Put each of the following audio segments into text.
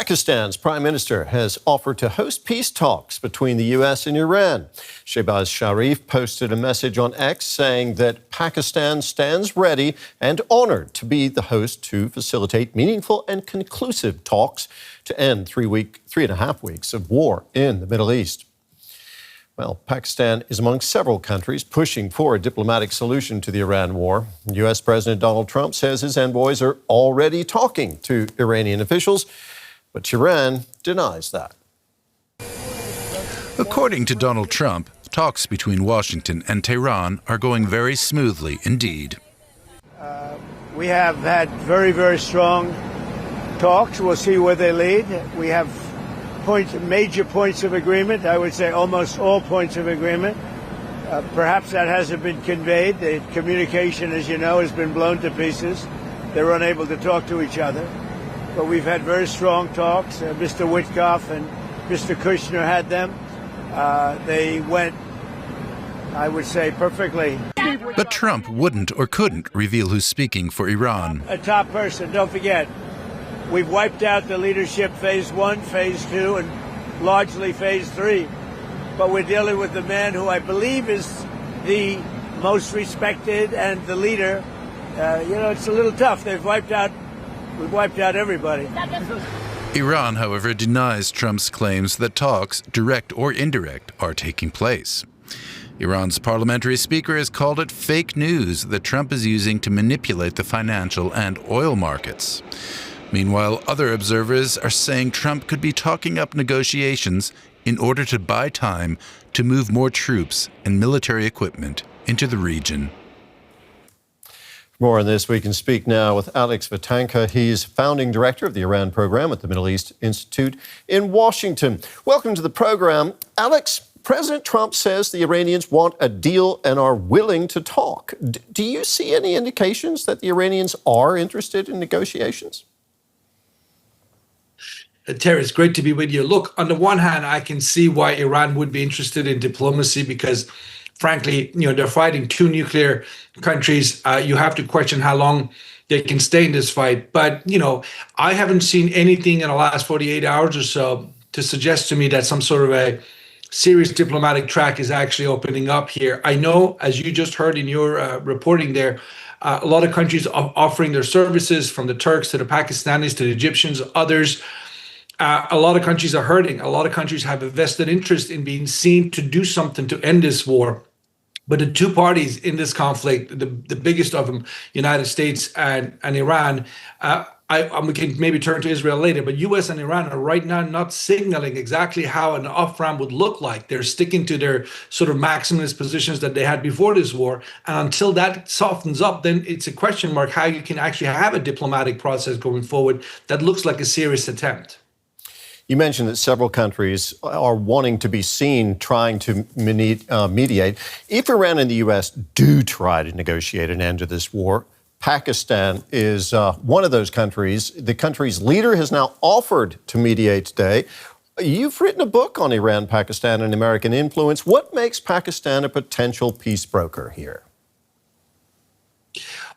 Pakistan's prime minister has offered to host peace talks between the U.S. and Iran. Shehbaz Sharif posted a message on X saying that Pakistan stands ready and honored to be the host to facilitate meaningful and conclusive talks to end 3.5 weeks of war in the Middle East. Well, Pakistan is among several countries pushing for a diplomatic solution to the Iran war. U.S. President Donald Trump says his envoys are already talking to Iranian officials, but Tehran denies that. According to Donald Trump, talks between Washington and Tehran are going very smoothly indeed. We have had very, very strong talks. We'll see where they lead. We have major points of agreement. I would say almost all points of agreement. Perhaps that hasn't been conveyed. The communication, as you know, has been blown to pieces. They're unable to talk to each other. But we've had very strong talks. Mr. Witkoff and Mr. Kushner had them. They went, I would say, perfectly. But Trump wouldn't or couldn't reveal who's speaking for Iran. A top person, don't forget. We've wiped out the leadership phase 1, phase 2, and largely phase 3. But we're dealing with the man who I believe is the most respected and the leader. It's a little tough. We've wiped out everybody. Iran, however, denies Trump's claims that talks, direct or indirect, are taking place. Iran's parliamentary speaker has called it fake news that Trump is using to manipulate the financial and oil markets. Meanwhile, other observers are saying Trump could be talking up negotiations in order to buy time to move more troops and military equipment into the region. More on this, we can speak now with Alex Vatanka. He's founding director of the Iran program at the Middle East Institute in Washington. Welcome to the program. Alex, President Trump says the Iranians want a deal and are willing to talk. Do you see any indications that the Iranians are interested in negotiations? Terry, it's great to be with you. Look, on the one hand, I can see why Iran would be interested in diplomacy because, frankly, they're fighting two nuclear countries. You have to question how long they can stay in this fight. But, I haven't seen anything in the last 48 hours or so to suggest to me that some sort of a serious diplomatic track is actually opening up here. I know, as you just heard in your reporting there, a lot of countries are offering their services, from the Turks to the Pakistanis to the Egyptians, others. A lot of countries are hurting. A lot of countries have a vested interest in being seen to do something to end this war. But the two parties in this conflict, the biggest of them, United States and Iran, we can maybe turn to Israel later, but U.S. and Iran are right now not signaling exactly how an off-ramp would look like. They're sticking to their sort of maximalist positions that they had before this war. And until that softens up, then it's a question mark how you can actually have a diplomatic process going forward that looks like a serious attempt. You mentioned that several countries are wanting to be seen trying to mediate. If Iran and the U.S. do try to negotiate an end to this war, Pakistan is one of those countries. The country's leader has now offered to mediate today. You've written a book on Iran, Pakistan, and American influence. What makes Pakistan a potential peace broker here?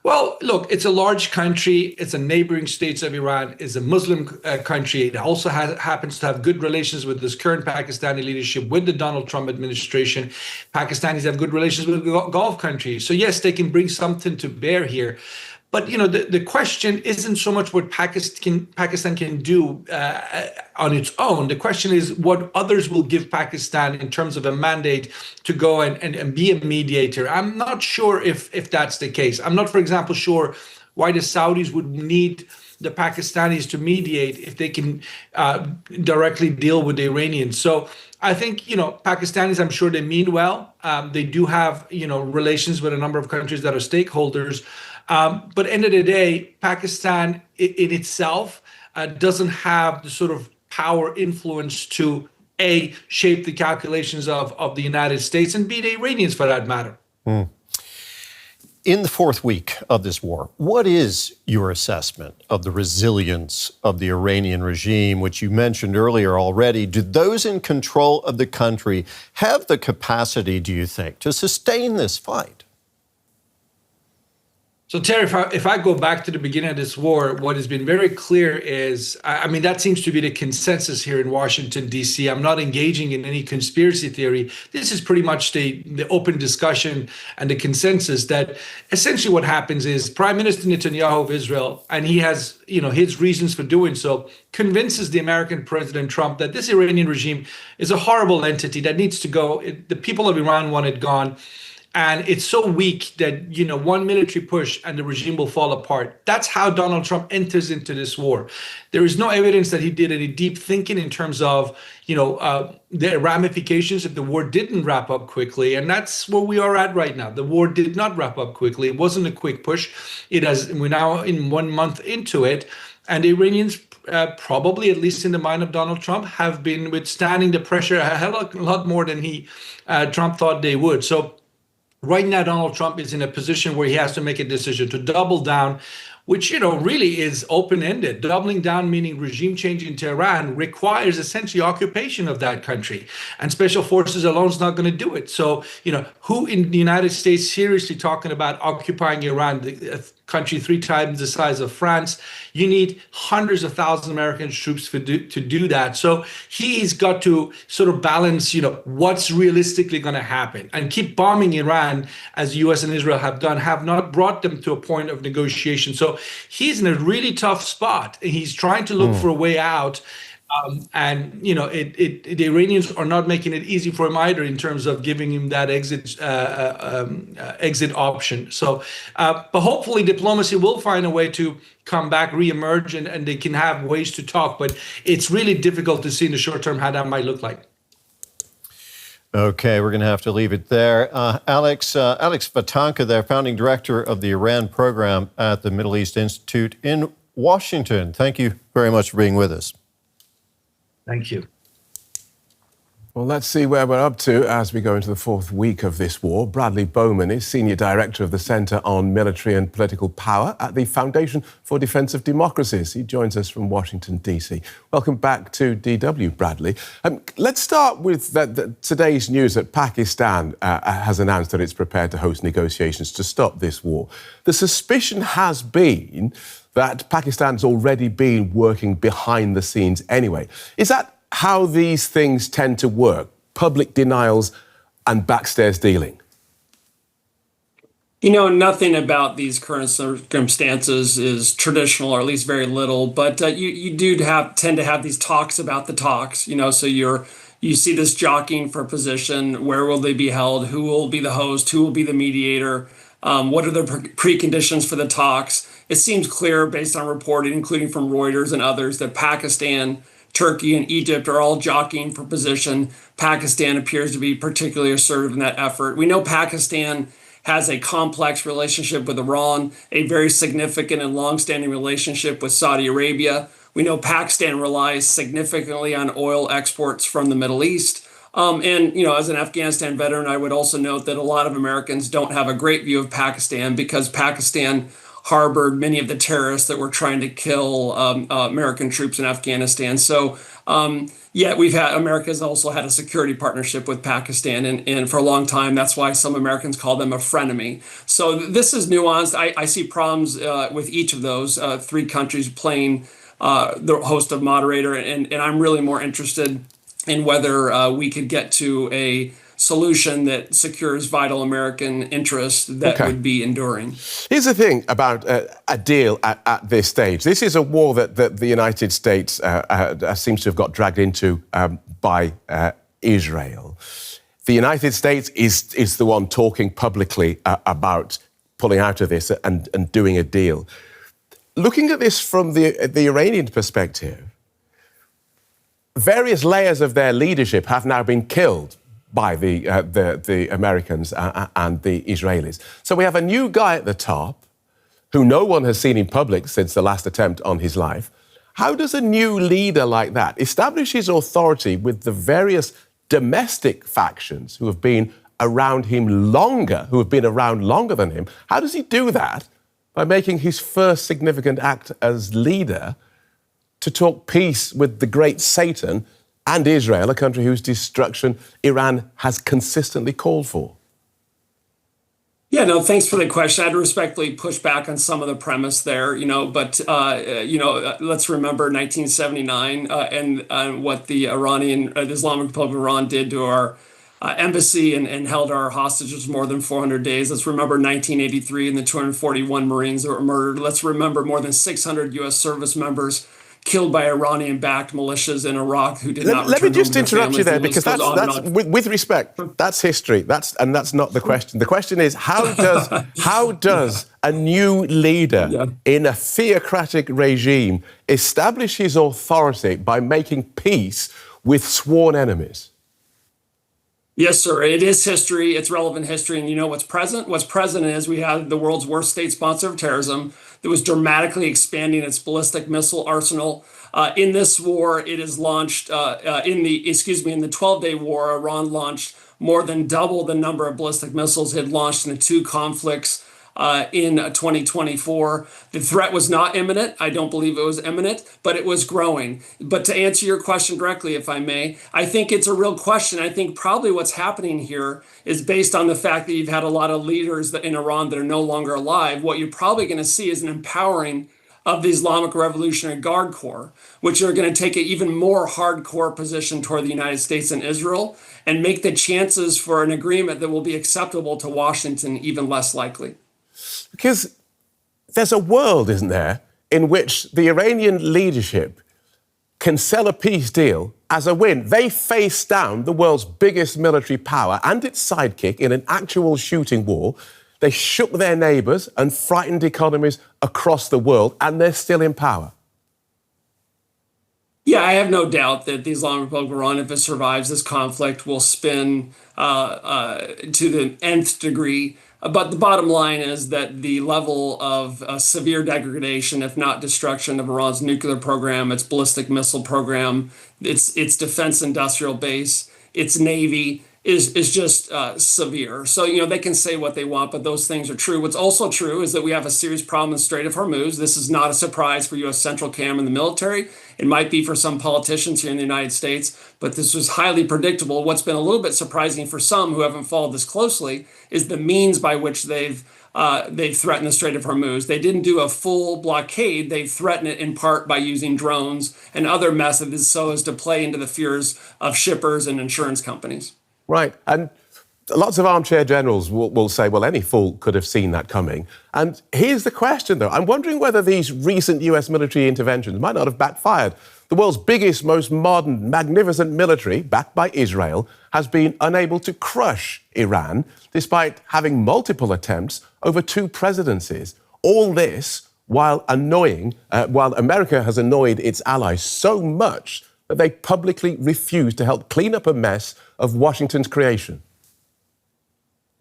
Well, look, it's a large country. It's a neighboring states of Iran. It's a Muslim country. It also happens to have good relations with this current Pakistani leadership, with the Donald Trump administration. Pakistanis have good relations with Gulf countries. So, yes, they can bring something to bear here. But, the question isn't so much what Pakistan can do on its own. The question is what others will give Pakistan in terms of a mandate to go and be a mediator. I'm not sure if that's the case. I'm not, for example, sure why the Saudis would need the Pakistanis to mediate if they can directly deal with the Iranians. So I think, Pakistanis, I'm sure they mean well. They do have, relations with a number of countries that are stakeholders. But end of the day, Pakistan in itself doesn't have the sort of power influence to A, shape the calculations of the United States, and B, the Iranians for that matter. In the fourth week of this war, what is your assessment of the resilience of the Iranian regime, which you mentioned earlier already? Do those in control of the country have the capacity, do you think, to sustain this fight? So, Terry, if I go back to the beginning of this war, what has been very clear is, I mean, that seems to be the consensus here in Washington, D.C. I'm not engaging in any conspiracy theory. This is pretty much the open discussion and the consensus that essentially what happens is Prime Minister Netanyahu of Israel, and he has, his reasons for doing so, convinces the American President Trump that this Iranian regime is a horrible entity that needs to go. The people of Iran want it gone. And it's so weak that, one military push and the regime will fall apart. That's how Donald Trump enters into this war. There is no evidence that he did any deep thinking in terms of, the ramifications if the war didn't wrap up quickly. And that's where we are at right now. The war did not wrap up quickly. It wasn't a quick push. We're now in 1 month into it. And the Iranians, probably, at least in the mind of Donald Trump, have been withstanding the pressure a hell of a lot more than Trump thought they would. So, right now, Donald Trump is in a position where he has to make a decision to double down, which, really is open-ended. Doubling down, meaning regime change in Tehran, requires essentially occupation of that country. And special forces alone is not going to do it. So, who in the United States seriously talking about occupying Iran, a country 3 times the size of France? You need hundreds of thousands of American troops to do that. So he's got to sort of balance, what's realistically going to happen. And keep bombing Iran, as the U.S. and Israel have done, have not brought them to a point of negotiation. So he's in a really tough spot. He's trying to look for a way out. And the Iranians are not making it easy for him either in terms of giving him that exit option. So, but hopefully diplomacy will find a way to come back, reemerge, and they can have ways to talk. But it's really difficult to see in the short term how that might look like. Okay, we're going to have to leave it there. Alex Vatanka, there, founding director of the Iran program at the Middle East Institute in Washington. Thank you very much for being with us. Thank you. Well, let's see where we're up to as we go into the 4th week of this war. Bradley Bowman is Senior Director of the Center on Military and Political Power at the Foundation for Defense of Democracies. He joins us from Washington, D.C. Welcome back to DW, Bradley. Let's start with today's news that Pakistan has announced that it's prepared to host negotiations to stop this war. The suspicion has been that Pakistan's already been working behind the scenes anyway. Is that how these things tend to work? Public denials and backstairs dealing? Nothing about these current circumstances is traditional, or at least very little. But you do tend to have these talks about the talks. So you see this jockeying for position. Where will they be held? Who will be the host? Who will be the mediator? What are the preconditions for the talks? It seems clear based on reporting, including from Reuters and others, that Pakistan, Turkey, and Egypt are all jockeying for position. Pakistan appears to be particularly assertive in that effort. We know Pakistan has a complex relationship with Iran, a very significant and longstanding relationship with Saudi Arabia. We know Pakistan relies significantly on oil exports from the Middle East. As an Afghanistan veteran, I would also note that a lot of Americans don't have a great view of Pakistan because Pakistan harbored many of the terrorists that were trying to kill American troops in Afghanistan. So, America's also had a security partnership with Pakistan, and for a long time, that's why some Americans call them a frenemy. So this is nuanced. I see problems with each of those 3 countries playing the host of moderator, and I'm really more interested in whether we could get to a solution that secures vital American interests that would be enduring. Here's the thing about a deal at this stage. This is a war that the United States seems to have got dragged into by Israel. The United States is the one talking publicly about pulling out of this and doing a deal. Looking at this from the Iranian perspective, various layers of their leadership have now been killed by the Americans and the Israelis. So we have a new guy at the top who no one has seen in public since the last attempt on his life. How does a new leader like that establish his authority with the various domestic factions who have been around him longer, who have been around longer than him? How does he do that? By making his first significant act as leader to talk peace with the great Satan and Israel, a country whose destruction Iran has consistently called for. Yeah, no, thanks for the question. I'd respectfully push back on some of the premise there, but let's remember 1979 and what the the Islamic Republic of Iran did to our embassy and held our hostages more than 400 days. Let's remember 1983 and the 241 Marines that were murdered. Let's remember more than 600 U.S. service members killed by Iranian-backed militias in Iraq who did not return. Let me just home to their interrupt you there, families. because that's with respect, that's history. That's not the question. The question is, how does a new leader in a theocratic regime establish his authority by making peace with sworn enemies? Yes, sir. It is history. It's relevant history. And you know what's present? What's present is we had the world's worst state sponsor of terrorism that was dramatically expanding its ballistic missile arsenal. In this war, it is launched in the 12-day war, Iran launched more than double the number of ballistic missiles it had launched in the two conflicts in 2024. The threat was not imminent. I don't believe it was imminent, but it was growing. But to answer your question directly, if I may, I think it's a real question. I think probably what's happening here is based on the fact that you've had a lot of leaders in Iran that are no longer alive. What you're probably going to see is an empowering of the Islamic Revolutionary Guard Corps, which are going to take an even more hardcore position toward the United States and Israel and make the chances for an agreement that will be acceptable to Washington even less likely. Because there's a world, isn't there, in which the Iranian leadership can sell a peace deal as a win. They faced down the world's biggest military power and its sidekick in an actual shooting war. They shook their neighbours and frightened economies across the world, and they're still in power. Yeah, I have no doubt that the Islamic Republic of Iran, if it survives this conflict, will spin to the nth degree. But the bottom line is that the level of severe degradation, if not destruction, of Iran's nuclear program, its ballistic missile program, its defense industrial base, its navy, is just severe. So, they can say what they want, but those things are true. What's also true is that we have a serious problem in the Strait of Hormuz. This is not a surprise for U.S. Central Command and the military. It might be for some politicians here in the United States, but this was highly predictable. What's been a little bit surprising for some who haven't followed this closely is the means by which they've threatened the Strait of Hormuz. They didn't do a full blockade. They've threatened it in part by using drones and other methods so as to play into the fears of shippers and insurance companies. Right. And lots of armchair generals will say, well, any fool could have seen that coming. And here's the question, though. I'm wondering whether these recent US military interventions might not have backfired. The world's biggest, most modern, magnificent military, backed by Israel, has been unable to crush Iran, despite having multiple attempts over 2 presidencies. All this while America has annoyed its allies so much that they publicly refuse to help clean up a mess of Washington's creation.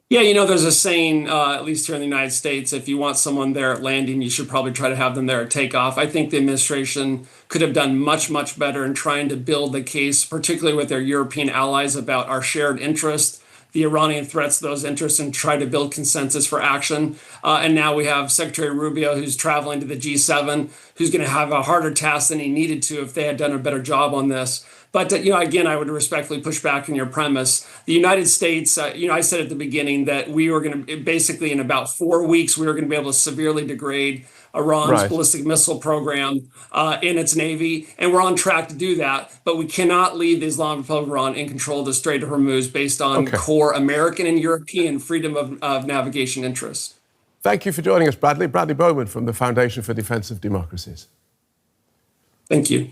Yeah, there's a saying, at least here in the United States, if you want someone there at landing, you should probably try to have them there at takeoff. I think the administration could have done much, much better in trying to build the case, particularly with their European allies, about our shared interest, the Iranian threats to those interests, and try to build consensus for action. And now we have Secretary Rubio, who's traveling to the G7, who's going to have a harder task than he needed to if they had done a better job on this. But, again, I would respectfully push back on your premise. The United States, I said at the beginning that we were going to, basically in about 4 weeks, we were going to be able to severely degrade Iran's ballistic missile program in its navy. And we're on track to do that. But we cannot leave the Islamic Republic of Iran in control of the Strait of Hormuz based on core American and European freedom of navigation interests. Thank you for joining us, Bradley. Bradley Bowman from the Foundation for Defense of Democracies. Thank you.